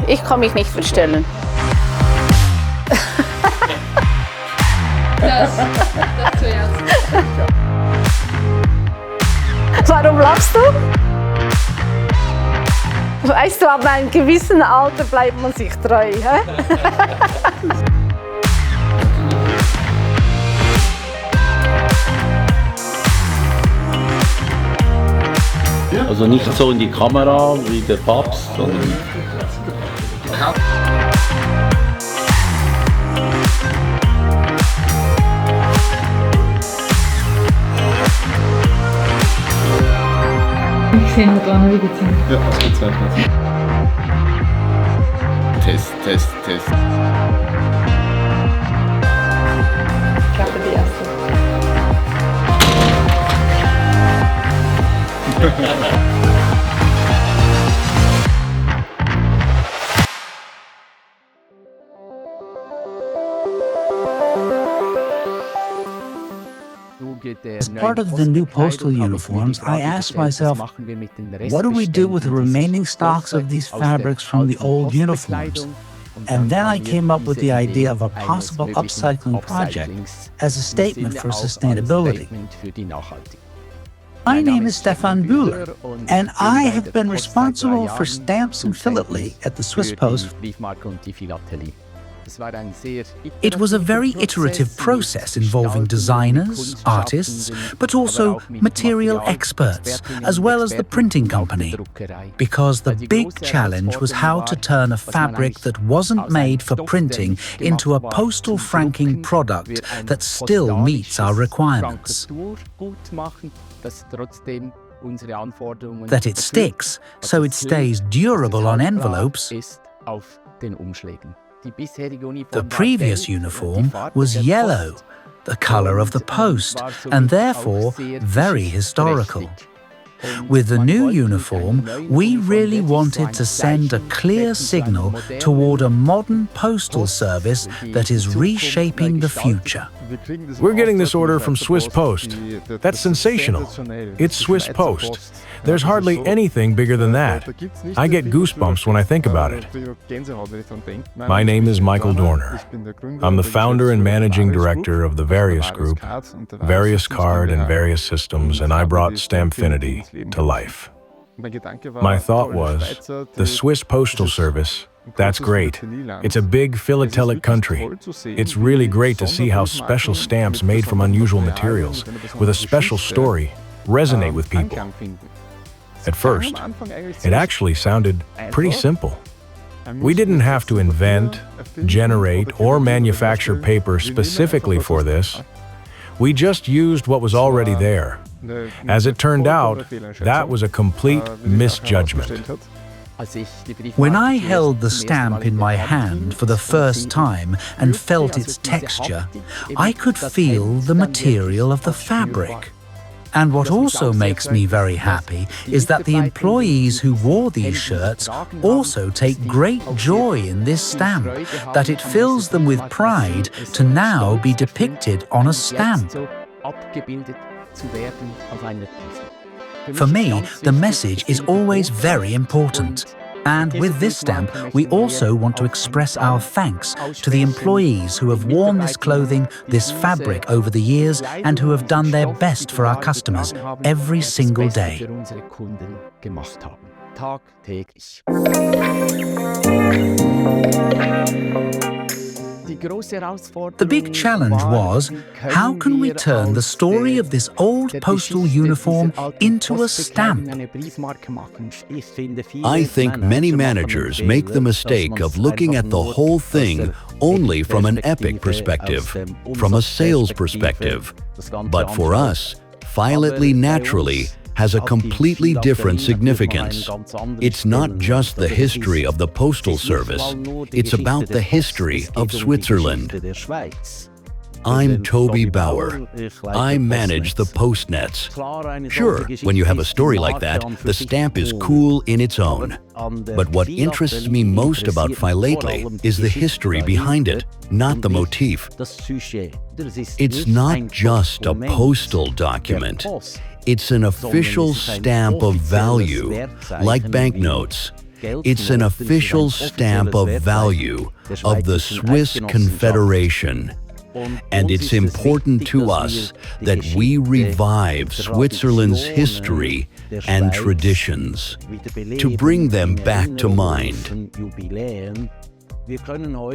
Ich kann mich nicht verstellen. Das zuerst. Warum lachst du? Weißt du, ab einem gewissen Alter bleibt man sich treu. Hä? Also nicht so in die Kamera wie der Papst, sondern... Ich sehe nur dran, wie geht's Ihnen? Ja, das geht zweitens. Test. Ich glaube, die erste. As part of the new postal uniforms, I asked myself, what do we do with the remaining stocks of these fabrics from the old uniforms? And then I came up with the idea of a possible upcycling project as a statement for sustainability. My name is Stefan Bühler, and I have been responsible for stamps and philately at the Swiss Post. It was a very iterative process involving designers, artists, but also material experts, as well as the printing company, because the big challenge was how to turn a fabric that wasn't made for printing into a postal franking product that still meets our requirements. That it sticks, so it stays durable on envelopes. The previous uniform was yellow, the color of the post, and therefore very historical. With the new uniform, we really wanted to send a clear signal toward a modern postal service that is reshaping the future. We're getting this order from Swiss Post. That's sensational. It's Swiss Post. There's hardly anything bigger than that. I get goosebumps when I think about it. My name is Michael Dorner. I'm the founder and managing director of the Various Group, Various Card and Various Systems, and I brought Stampfinity to life. My thought was, the Swiss Postal Service, that's great. It's a big philatelic country. It's really great to see how special stamps made from unusual materials, with a special story, resonate with people. At first, it actually sounded pretty simple. We didn't have to invent, generate, or manufacture paper specifically for this. We just used what was already there. As it turned out, that was a complete misjudgment. When I held the stamp in my hand for the first time and felt its texture, I could feel the material of the fabric. And what also makes me very happy is that the employees who wore these shirts also take great joy in this stamp, that it fills them with pride to now be depicted on a stamp. For me, the message is always very important. And with this stamp, we also want to express our thanks to the employees who have worn this clothing, this fabric over the years, and who have done their best for our customers every single day. The big challenge was, how can we turn the story of this old postal uniform into a stamp? I think many managers make the mistake of looking at the whole thing only from an epic perspective, from a sales perspective. But for us, philately naturally has a completely different significance. It's not just the history of the Postal Service, it's about the history of Switzerland. I'm Toby Bauer. I manage the Postnets. Sure, when you have a story like that, the stamp is cool in its own. But what interests me most about philately is the history behind it, not the motif. It's not just a postal document. It's an official stamp of value, like banknotes. It's an official stamp of value of the Swiss Confederation. And it's important to us that we revive Switzerland's history and traditions, to bring them back to mind.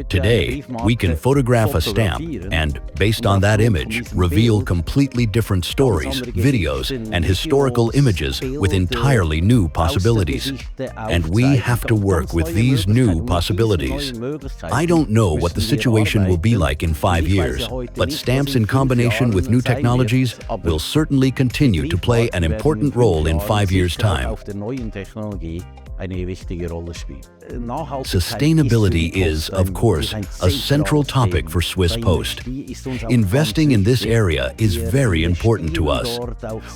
Today, we can photograph a stamp and, based on that image, reveal completely different stories, videos, and historical images with entirely new possibilities. And we have to work with these new possibilities. I don't know what the situation will be like in 5 years, but stamps in combination with new technologies will certainly continue to play an important role in 5 years' time. Sustainability is, of course, a central topic for Swiss Post. Investing in this area is very important to us.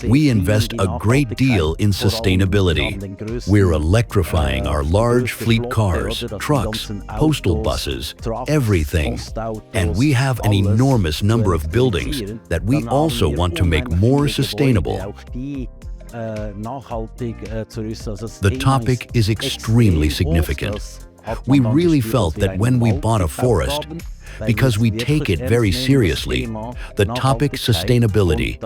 We invest a great deal in sustainability. We're electrifying our large fleet cars, trucks, postal buses, everything. And we have an enormous number of buildings that we also want to make more sustainable. The topic is extremely significant. We really felt that when we bought a forest, because we take it very seriously, the topic sustainability.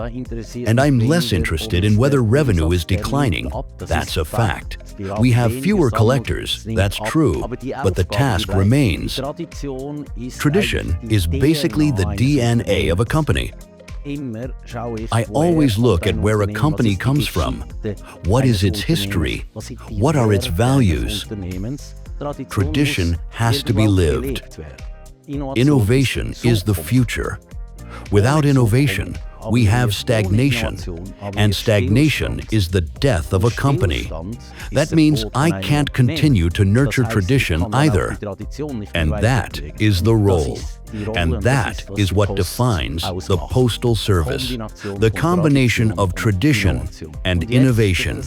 And I'm less interested in whether revenue is declining. That's a fact. We have fewer collectors, that's true, but the task remains. Tradition is basically the DNA of a company. I always look at where a company comes from. What is its history? What are its values? Tradition has to be lived. Innovation is the future. Without innovation, we have stagnation, and stagnation is the death of a company. That means I can't continue to nurture tradition either. And that is the role. And that is what defines the Postal Service, the combination of tradition and innovation.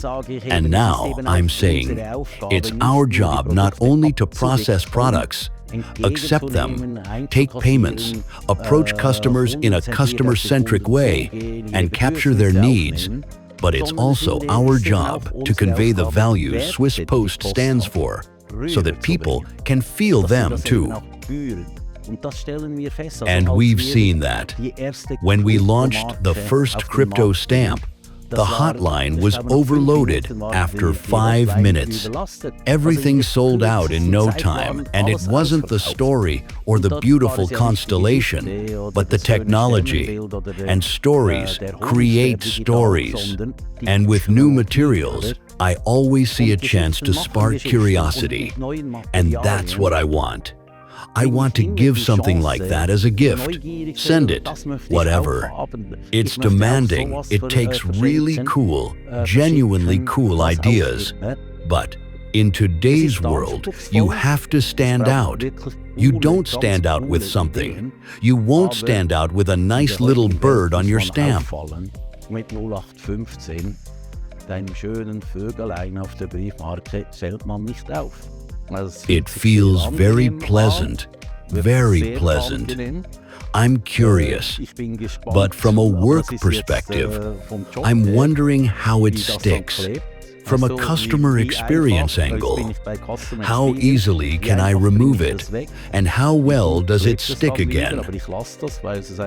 And now I'm saying, it's our job not only to process products, accept them, take payments, approach customers in a customer-centric way, and capture their needs, but it's also our job to convey the values Swiss Post stands for, so that people can feel them too. And we've seen that. When we launched the first crypto stamp, the hotline was overloaded after 5 minutes. Everything sold out in no time, and it wasn't the story or the beautiful constellation, but the technology. And stories create stories. And with new materials, I always see a chance to spark curiosity. And that's what I want. I want to give something like that as a gift. Send it, whatever. It's demanding. It takes really cool, genuinely cool ideas. But in today's world, you have to stand out. You don't stand out with something. You won't stand out with a nice little bird on your stamp. It feels very pleasant, very pleasant. I'm curious, but from a work perspective, I'm wondering how it sticks. From a customer experience angle, how easily can I remove it, and how well does it stick again?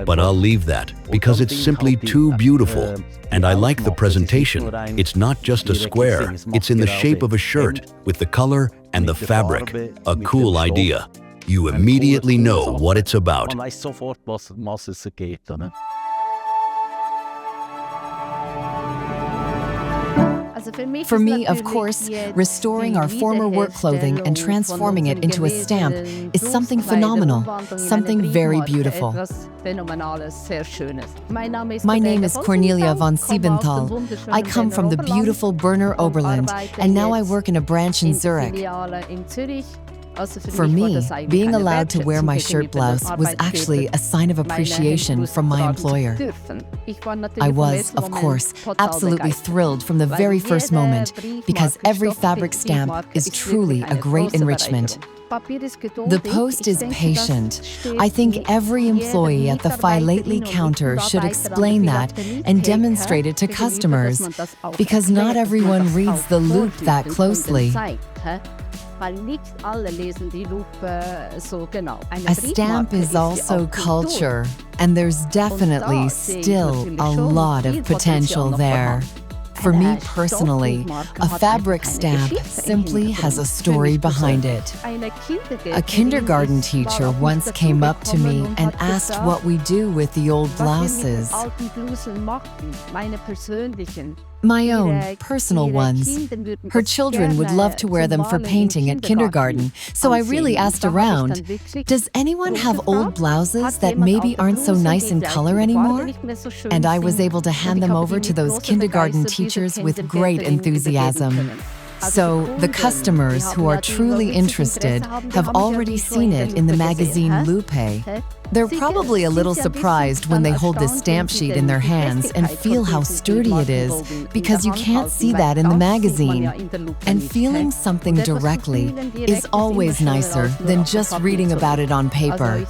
But I'll leave that, because it's simply too beautiful, and I like the presentation. It's not just a square, it's in the shape of a shirt, with the color and the fabric. A cool idea. You immediately know what it's about. For me, of course, restoring our former work clothing and transforming it into a stamp is something phenomenal, something very beautiful. My name is Cornelia von Siebenthal. I come from the beautiful Berner Oberland, and now I work in a branch in Zurich. For me, being allowed to wear my shirt blouse was actually a sign of appreciation from my employer. I was, of course, absolutely thrilled from the very first moment, because every fabric stamp is truly a great enrichment. The Post is patient. I think every employee at the philately counter should explain that and demonstrate it to customers, because not everyone reads the loop that closely. A stamp is also culture, and there's definitely still a lot of potential there. For me personally, a fabric stamp simply has a story behind it. A kindergarten teacher once came up to me and asked what we do with the old blouses. My own personal ones. Her children would love to wear them for painting at kindergarten, so I really asked around, does anyone have old blouses that maybe aren't so nice in color anymore? And I was able to hand them over to those kindergarten teachers with great enthusiasm. So, the customers who are truly interested have already seen it in the magazine Lupe. They're probably a little surprised when they hold this stamp sheet in their hands and feel how sturdy it is, because you can't see that in the magazine. And feeling something directly is always nicer than just reading about it on paper.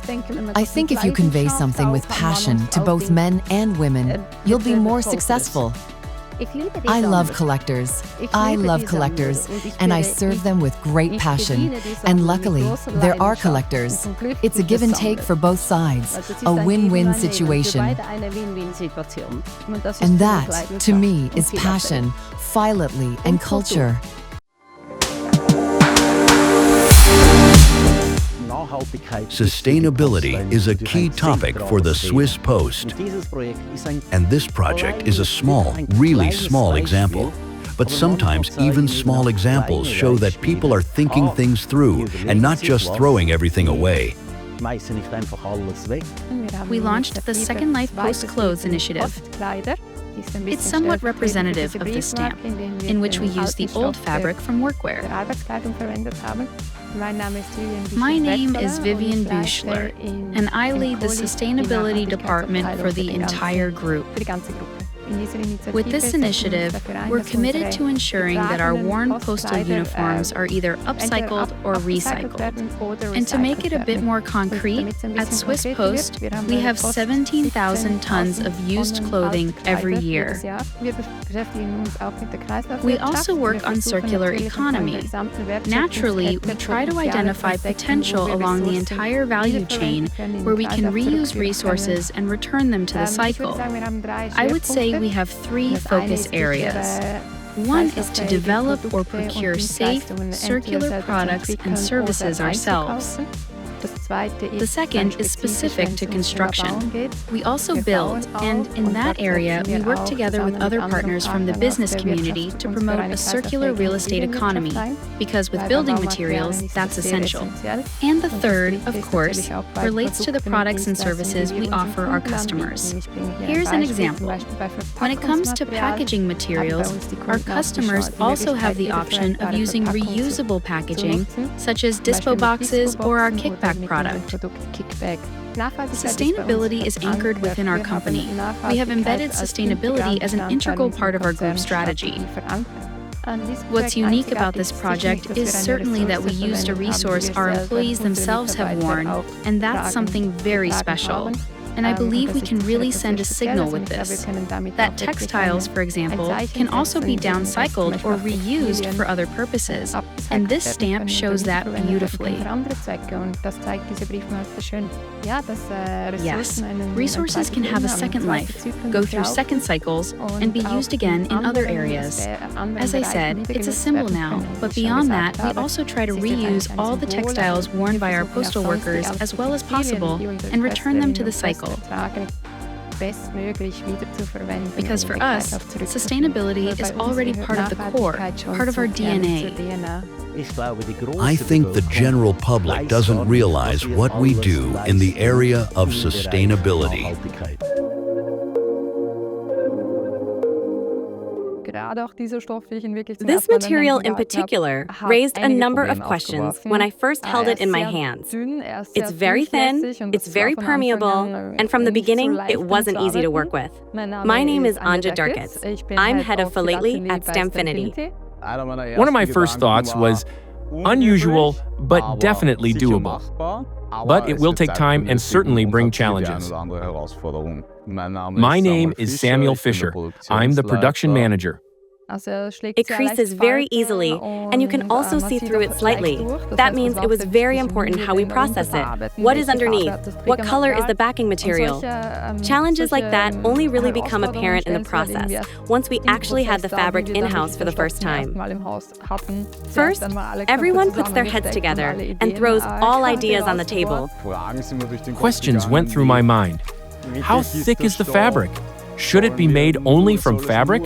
I think if you convey something with passion to both men and women, you'll be more successful. I love collectors. And I serve them with great passion. And luckily, there are collectors. It's a give and take for both sides, a win-win situation. And that, to me, is passion, philately, and culture. Sustainability is a key topic for the Swiss Post, and this project is a small, really small example. But sometimes even small examples show that people are thinking things through and not just throwing everything away. We launched the Second Life Post Clothes initiative. It's somewhat representative of this stamp, in which we use the old fabric from Workwear. My name is Vivian Büchler, and I lead the sustainability department for the entire group. With this initiative, we're committed to ensuring that our worn postal uniforms are either upcycled or recycled. And to make it a bit more concrete, at Swiss Post, we have 17,000 tons of used clothing every year. We also work on circular economy. Naturally, we try to identify potential along the entire value chain where we can reuse resources and return them to the cycle. I would say we have three focus areas. One is to develop or procure safe, circular products and services ourselves. The second is specific to construction. We also build, and in that area, we work together with other partners from the business community to promote a circular real estate economy, because with building materials, that's essential. And the third, of course, relates to the products and services we offer our customers. Here's an example. When it comes to packaging materials, our customers also have the option of using reusable packaging, such as dispo boxes or our kickback product. Sustainability is anchored within our company. We have embedded sustainability as an integral part of our group strategy. What's unique about this project is certainly that we used a resource our employees themselves have worn, and that's something very special. And I believe we can really send a signal with this, that textiles, for example, can also be downcycled or reused for other purposes, and this stamp shows that beautifully. Yes, resources can have a second life, go through second cycles, and be used again in other areas. As I said, it's a symbol now, but beyond that, we also try to reuse all the textiles worn by our postal workers as well as possible and return them to the cycle. Because for us, sustainability is already part of the core, part of our DNA. I think the general public doesn't realize what we do in the area of sustainability. This material in particular raised a number of questions when I first held it in my hands. It's very thin, it's very permeable, and from the beginning, it wasn't easy to work with. My name is Anja Durkitz. I'm head of philately at Stamfinity. One of my first thoughts was unusual, but definitely doable. But it will take time and certainly bring challenges. My name is Samuel Fisher. I'm the production manager. It creases very easily, and you can also see through it slightly. That means it was very important how we process it. What is underneath? What color is the backing material? Challenges like that only really become apparent in the process, once we actually had the fabric in-house for the first time. First, everyone puts their heads together and throws all ideas on the table. Questions went through my mind. How thick is the fabric? Should it be made only from fabric?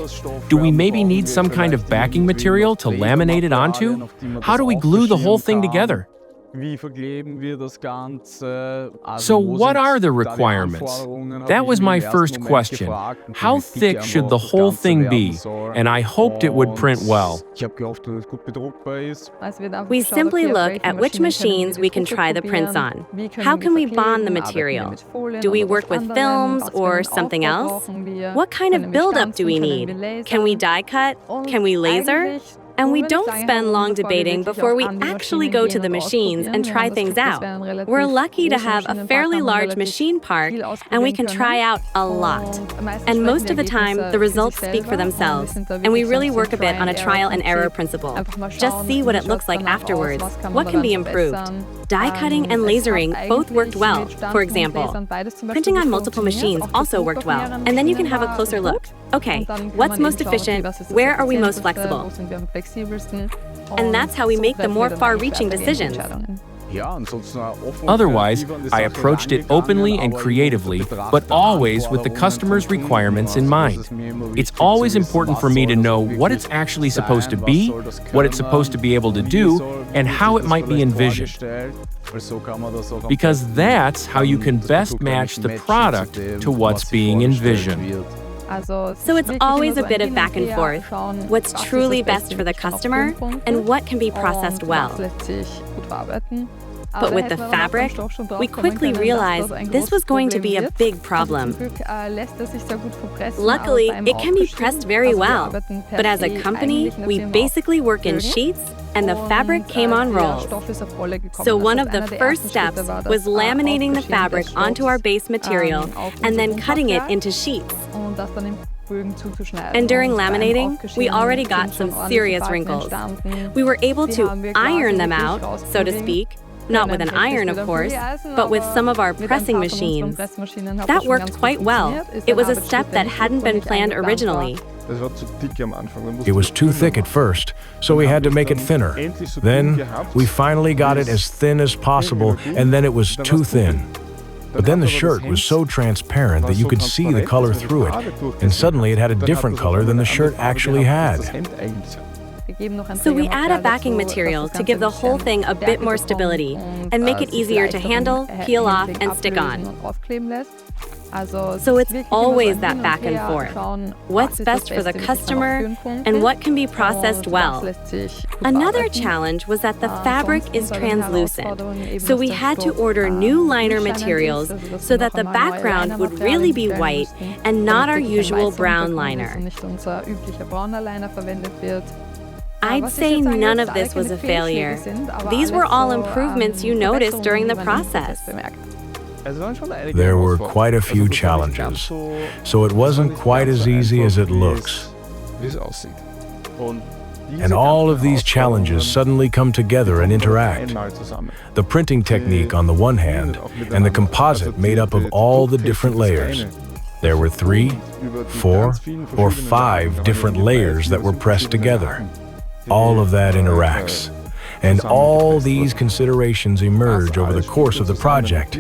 Do we maybe need some kind of backing material to laminate it onto? How do we glue the whole thing together? So what are the requirements? That was my first question. How thick should the whole thing be? And I hoped it would print well. We simply look at which machines we can try the prints on. How can we bond the material? Do we work with films or something else? What kind of buildup do we need? Can we die cut? Can we laser? And we don't spend long debating before we actually go to the machines and try things out. We're lucky to have a fairly large machine park, and we can try out a lot. And most of the time, the results speak for themselves, and we really work a bit on a trial and error principle. Just see what it looks like afterwards. What can be improved? Die cutting and lasering both worked well, for example. Printing on multiple machines also worked well, and then you can have a closer look. Okay, what's most efficient? Where are we most flexible? And that's how we make the more far-reaching decisions. Otherwise, I approached it openly and creatively, but always with the customer's requirements in mind. It's always important for me to know what it's actually supposed to be, what it's supposed to be able to do, and how it might be envisioned. Because that's how you can best match the product to what's being envisioned. So it's always a bit of back and forth. What's truly best for the customer, and what can be processed well. But with the fabric, we quickly realized this was going to be a big problem. Luckily, it can be pressed very well, but as a company, we basically work in sheets, and the fabric came on rolls. So one of the first steps was laminating the fabric onto our base material and then cutting it into sheets. And during laminating, we already got some serious wrinkles. We were able to iron them out, so to speak, not with an iron, of course, but with some of our pressing machines. That worked quite well. It was a step that hadn't been planned originally. It was too thick at first, so we had to make it thinner. Then, we finally got it as thin as possible, and then it was too thin. But then the shirt was so transparent that you could see the color through it, and suddenly it had a different color than the shirt actually had. So we add a backing material to give the whole thing a bit more stability and make it easier to handle, peel off, and stick on. So it's always that back and forth. What's best for the customer and what can be processed well. Another challenge was that the fabric is translucent, so we had to order new liner materials so that the background would really be white and not our usual brown liner. I'd say none of this was a failure. These were all improvements you noticed during the process. There were quite a few challenges, so it wasn't quite as easy as it looks. And all of these challenges suddenly come together and interact. The printing technique on the one hand, and the composite made up of all the different layers. There were 3, 4, or 5 different layers that were pressed together. All of that interacts. And all these considerations emerge over the course of the project,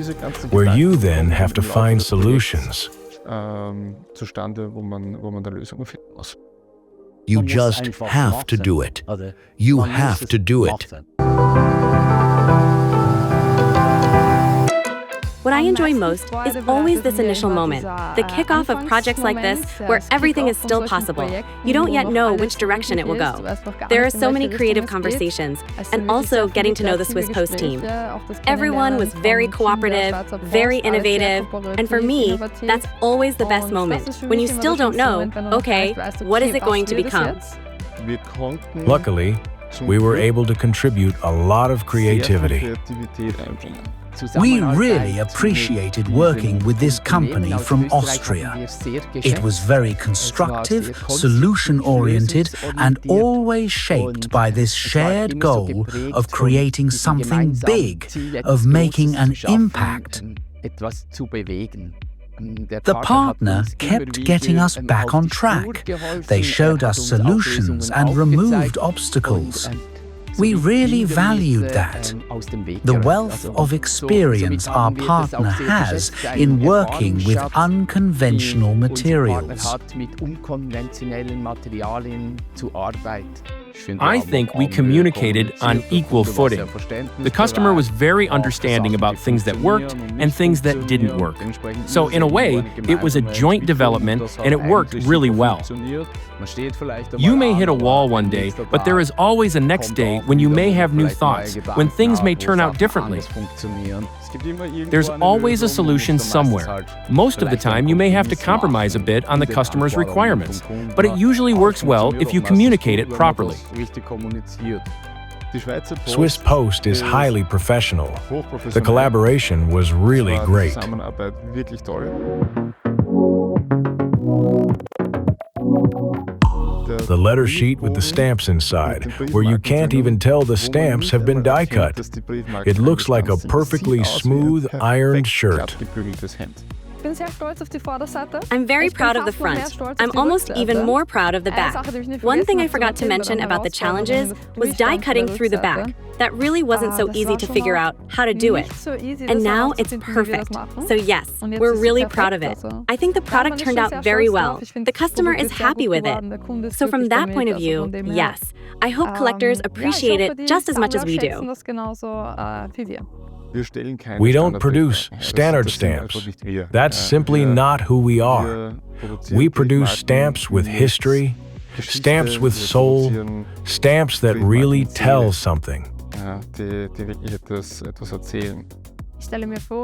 where you then have to find solutions. You just have to do it. You have to do it. What I enjoy most is always this initial moment, the kickoff of projects like this where everything is still possible. You don't yet know which direction it will go. There are so many creative conversations, and also getting to know the Swiss Post team. Everyone was very cooperative, very innovative, and for me, that's always the best moment, when you still don't know, okay, what is it going to become? Luckily, we were able to contribute a lot of creativity. We really appreciated working with this company from Austria. It was very constructive, solution-oriented, and always shaped by this shared goal of creating something big, of making an impact. The partner kept getting us back on track. They showed us solutions and removed obstacles. We really valued that. The wealth of experience our partner has in working with unconventional materials. I think we communicated on equal footing. The customer was very understanding about things that worked and things that didn't work. So in a way, it was a joint development and it worked really well. You may hit a wall one day, but there is always a next day when you may have new thoughts, when things may turn out differently. There's always a solution somewhere. Most of the time, you may have to compromise a bit on the customer's requirements, but it usually works well if you communicate it properly. Swiss Post is highly professional. The collaboration was really great. The letter sheet with the stamps inside, where you can't even tell the stamps have been die cut. It looks like a perfectly smooth, ironed shirt. I'm very proud of the front. I'm almost even more proud of the back. One thing I forgot to mention about the challenges was die cutting through the back. That really wasn't so easy to figure out how to do it. And now it's perfect. So yes, we're really proud of it. I think the product turned out very well. The customer is happy with it. So from that point of view, yes, I hope collectors appreciate it just as much as we do. We don't produce standard stamps. That's simply not who we are. We produce stamps with history, stamps with soul, stamps that really tell something.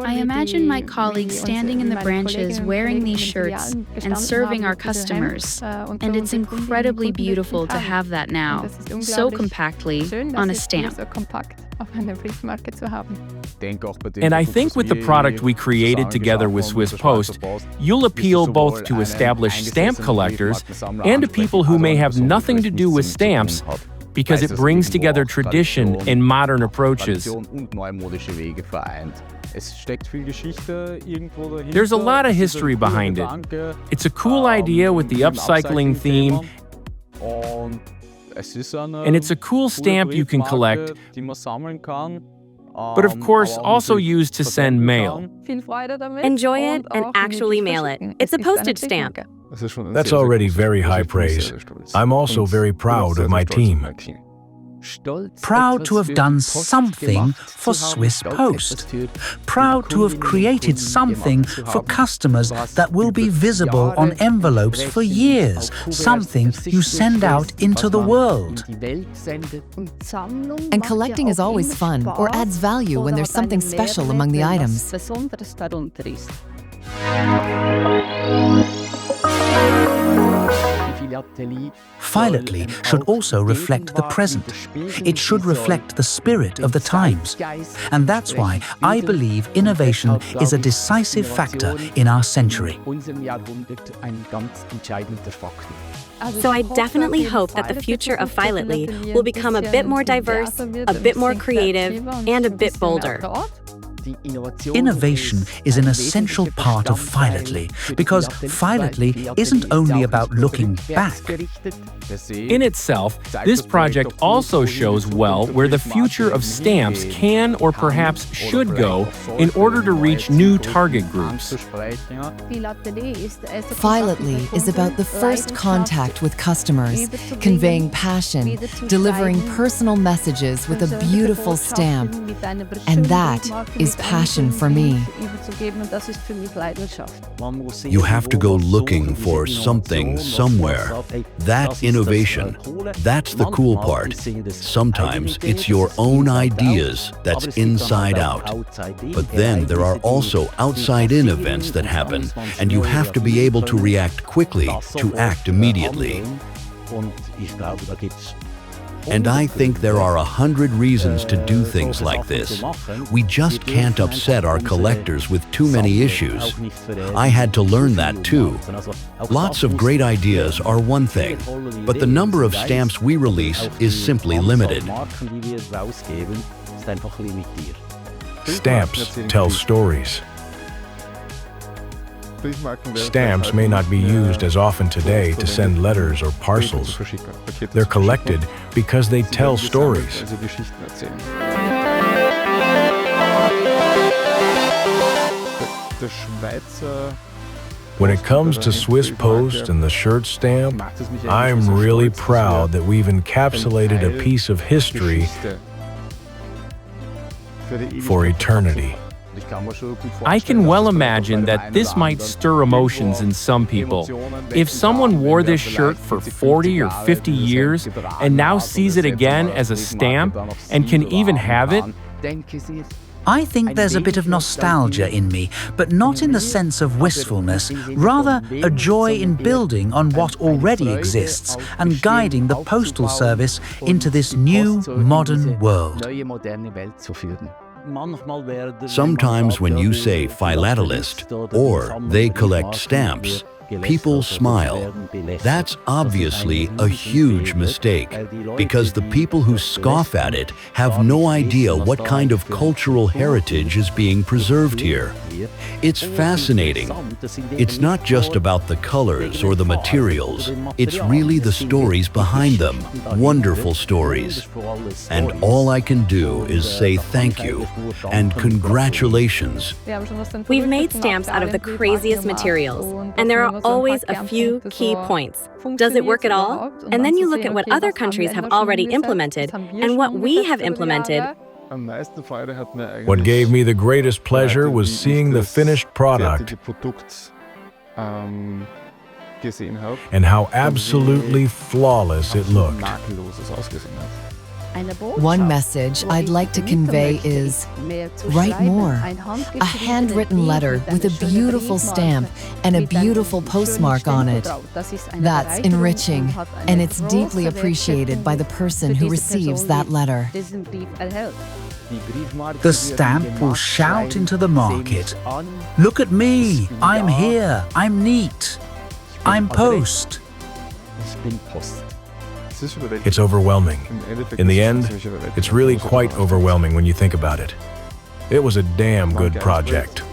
I imagine my colleagues standing in the branches wearing these shirts and serving our customers. And it's incredibly beautiful to have that now, so compactly, on a stamp. And I think with the product we created together with Swiss Post, you'll appeal both to established stamp collectors and to people who may have nothing to do with stamps, because it brings together tradition and modern approaches. There's a lot of history behind it. It's a cool idea with the upcycling theme, and it's a cool stamp you can collect, but of course also used to send mail. Enjoy it and actually mail it. It's a postage stamp. That's already very high praise. I'm also very proud of my team. Proud to have done something for Swiss Post. Proud to have created something for customers that will be visible on envelopes for years. Something you send out into the world. And collecting is always fun or adds value when there's something special among the items. Philately should also reflect the present. It should reflect the spirit of the times. And that's why I believe innovation is a decisive factor in our century. So I definitely hope that the future of Philately will become a bit more diverse, a bit more creative, and a bit bolder. Innovation is an essential part of Philately, because Philately isn't only about looking back. In itself, this project also shows well where the future of stamps can or perhaps should go in order to reach new target groups. Philately is about the first contact with customers, conveying passion, delivering personal messages with a beautiful stamp. And that is is passion for me. You have to go looking for something somewhere. That innovation, that's the cool part. Sometimes it's your own ideas that's inside out. But then there are also outside-in events that happen, and you have to be able to react quickly, to act immediately. And I think there are 100 reasons to do things like this. We just can't upset our collectors with too many issues. I had to learn that too. Lots of great ideas are one thing, but the number of stamps we release is simply limited. Stamps tell stories. Stamps may not be used as often today to send letters or parcels. They're collected because they tell stories. When it comes to Swiss Post and the shirt stamp, I'm really proud that we've encapsulated a piece of history for eternity. I can well imagine that this might stir emotions in some people. If someone wore this shirt for 40 or 50 years and now sees it again as a stamp and can even have it, I think there's a bit of nostalgia in me, but not in the sense of wistfulness, rather a joy in building on what already exists and guiding the postal service into this new, modern world. Sometimes when you say philatelist or they collect stamps, people smile. That's obviously a huge mistake, because the people who scoff at it have no idea what kind of cultural heritage is being preserved here. It's fascinating. It's not just about the colors or the materials. It's really the stories behind them. Wonderful stories. And all I can do is say thank you and congratulations. We've made stamps out of the craziest materials, and there are always a few key points. Does it work at all? And then you look at what other countries have already implemented and what we have implemented. What gave me the greatest pleasure was seeing the finished product and how absolutely flawless it looked. One message I'd like to convey is, write more. A handwritten letter with a beautiful stamp and a beautiful postmark on it. That's enriching, and it's deeply appreciated by the person who receives that letter. The stamp will shout into the market, "Look at me! I'm here! I'm neat! I'm Post!" It's overwhelming. In the end, it's really quite overwhelming when you think about it. It was a damn good project.